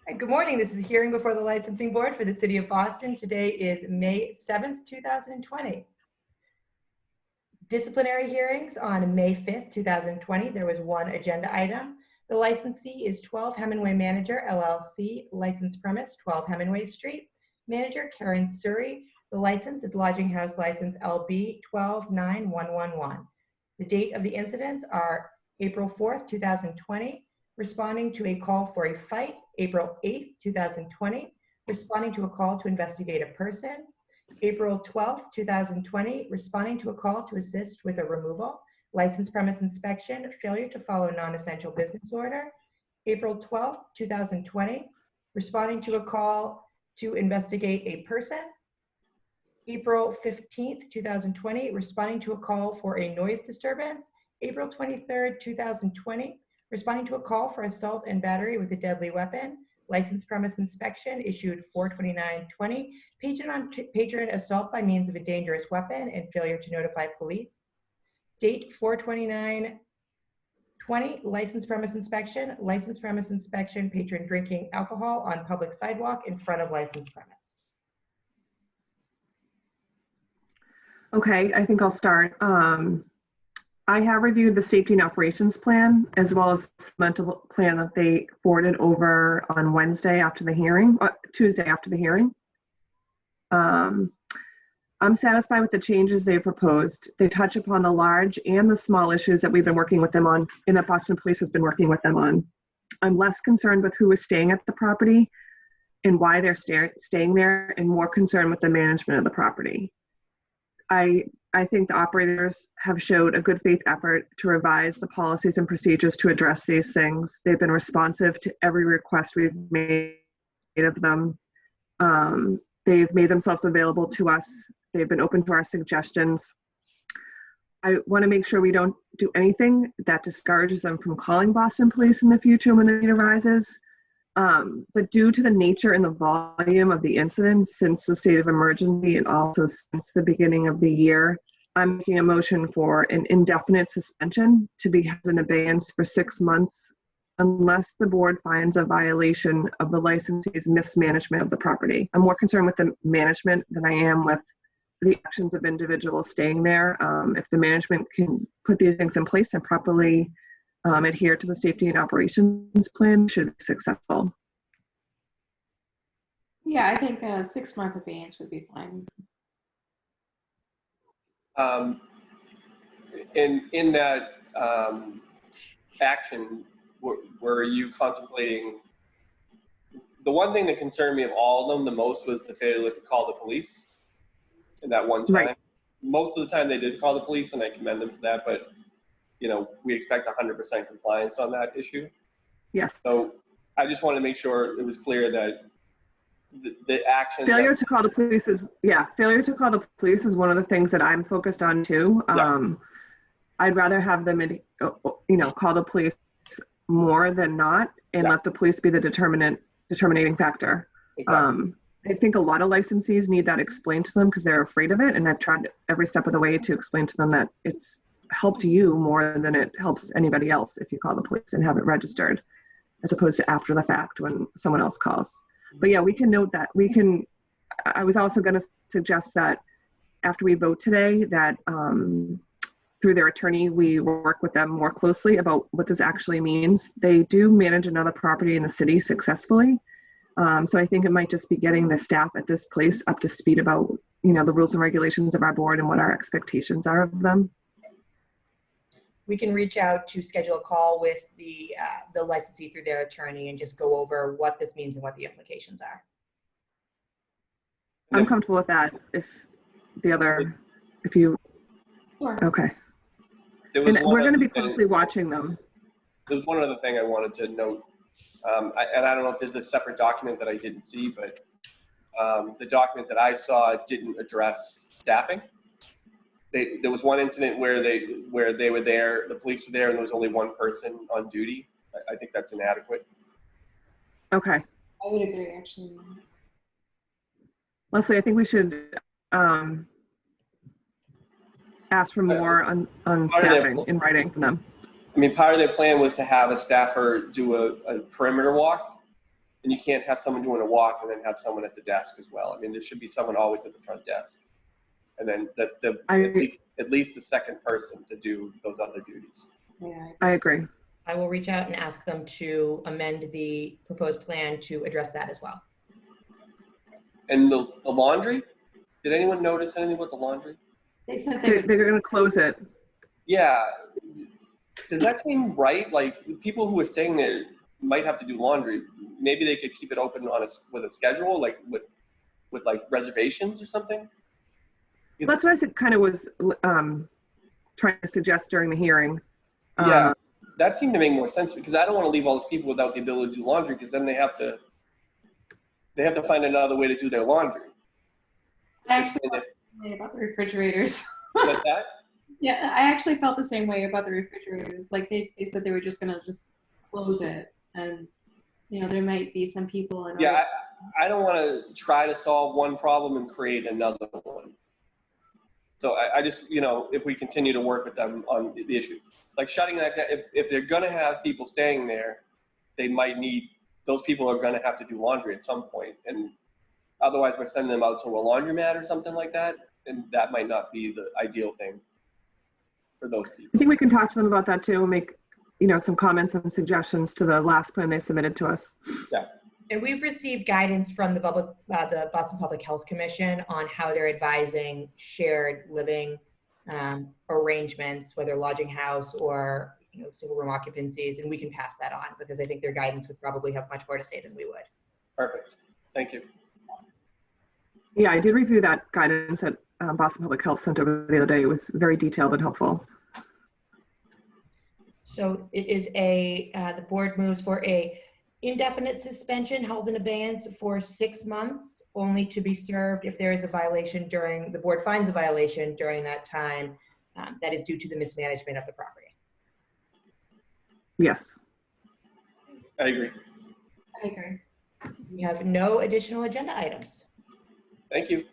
Hi, good morning. This is a hearing before the Licensing Board for the City of Boston. Today is May 7th, 2020. Disciplinary hearings on May 5th, 2020. There was one agenda item. The licensee is 12 Hemingway Manager, LLC, license premise 12 Hemingway Street. Manager Karen Suri. The license is Lodging House License LB 129111. The date of the incidents are April 4th, 2020. Responding to a call for a fight, April 8th, 2020. Responding to a call to investigate a person, April 12th, 2020. Responding to a call to assist with a removal, license premise inspection, failure to follow non-essential business order, April 12th, 2020. Responding to a call to investigate a person, April 15th, 2020. Responding to a call for a noise disturbance, April 23rd, 2020. Responding to a call for assault and battery with a deadly weapon, license premise inspection issued 4/29/20, patron assault by means of a dangerous weapon and failure to notify police. Date 4/29/20, license premise inspection, patron drinking alcohol on public sidewalk in front of license premise. Okay, I think I'll start. I have reviewed the safety and operations plan as well as the mental plan that they forwarded over on Wednesday after the hearing, Tuesday after the hearing. I'm satisfied with the changes they proposed. They touch upon the large and the small issues that we've been working with them on and that Boston Police has been working with them on. I'm less concerned with who is staying at the property and why they're staying there, and more concerned with the management of the property. I think the operators have showed a good faith effort to revise the policies and procedures to address these things. They've been responsive to every request we've made of them. They've made themselves available to us. They've been open to our suggestions. I want to make sure we don't do anything that discourages them from calling Boston Police in the future when the need arises. But due to the nature and the volume of the incidents since the state of emergency and also since the beginning of the year, I'm making a motion for an indefinite suspension to be held in abeyance for 6 months unless the board finds a violation of the licensee's mismanagement of the property. I'm more concerned with the management than I am with the actions of individuals staying there. If the management can put these things in place and properly adhere to the safety and operations plan, should be successful. Yeah, I think a 6-month abeyance would be fine. In that action, were you contemplating? The one thing that concerned me of all of them the most was the failure to call the police. In that one time, right. Most of the time they did call the police, and I commend them for that. But you know, we expect 100% compliance on that issue. Yes. So I just want to make sure it was clear that the action. Failure to call the police is, failure to call the police is one of the things that I'm focused on too. I'd rather have them, call the police more than not, and let the police be the determining factor. Exactly. I think a lot of licensees need that explained to them because they're afraid of it, and I've tried every step of the way to explain to them that it's helps you more than it helps anybody else if you call the police and have it registered, as opposed to after the fact when someone else calls. But yeah, we can note that. I was also going to suggest that after we vote today, that through their attorney, we work with them more closely about what this actually means. They do manage another property in the city successfully. So I think it might just be getting the staff at this place up to speed about, the rules and regulations of our board and what our expectations are of them. We can reach out to schedule a call with the licensee through their attorney and just go over what this means and what the implications are. I'm comfortable with that. If you, sure. Okay. And we're going to be closely watching them. There was one other thing I wanted to note, and I don't know if there's a separate document that I didn't see, but the document that I saw didn't address staffing. There was one incident where they were there, the police were there, and there was only one person on duty. I think that's inadequate. Okay. I would agree, actually. Leslie, I think we should ask for more on staffing in writing from them. I mean, part of their plan was to have a staffer do a perimeter walk And you can't have someone doing a walk and then have someone at the desk as well. I mean, there should be someone always at the front desk. And then at least the second person to do those other duties. Yeah. I agree. I will reach out and ask them to amend the proposed plan to address that as well. And the laundry, did anyone notice anything with the laundry? They said They're going to close it. Yeah. Does that seem right? Like, people who are staying there might have to do laundry. Maybe they could keep it open with a schedule, like with like reservations or something. That's what I said, kind of was trying to suggest during the hearing. Yeah, that seemed to make more sense because I don't want to leave all those people without the ability to do laundry because then they have to find another way to do their laundry. I actually felt the same way about the refrigerators. Like that? Yeah, I actually felt the same way about the refrigerators. Like they said they were just gonna just close it, and there might be some people in. Yeah, I don't want to try to solve one problem and create another one. So I just, if we continue to work with them on the issue, like shutting that down, if they're going to have people staying there, those people are going to have to do laundry at some point. And otherwise we're sending them out to a laundromat or something like that. And that might not be the ideal thing for those people. I think we can talk to them about that too, and make, some comments and suggestions to the last plan they submitted to us. Yeah. And we've received guidance from the Boston Public Health Commission on how they're advising shared living arrangements, whether lodging house or single room occupancies, and we can pass that on because I think their guidance would probably have much more to say than we would. Perfect. Thank you. Yeah, I did review that guidance that Boston Public Health sent over the other day. It was very detailed and helpful. So it is the board moves for a indefinite suspension held in abeyance for 6 months, only to be served if there is a violation the board finds a violation during that time that is due to the mismanagement of the property. Yes. I agree. I agree. We have no additional agenda items. Thank you.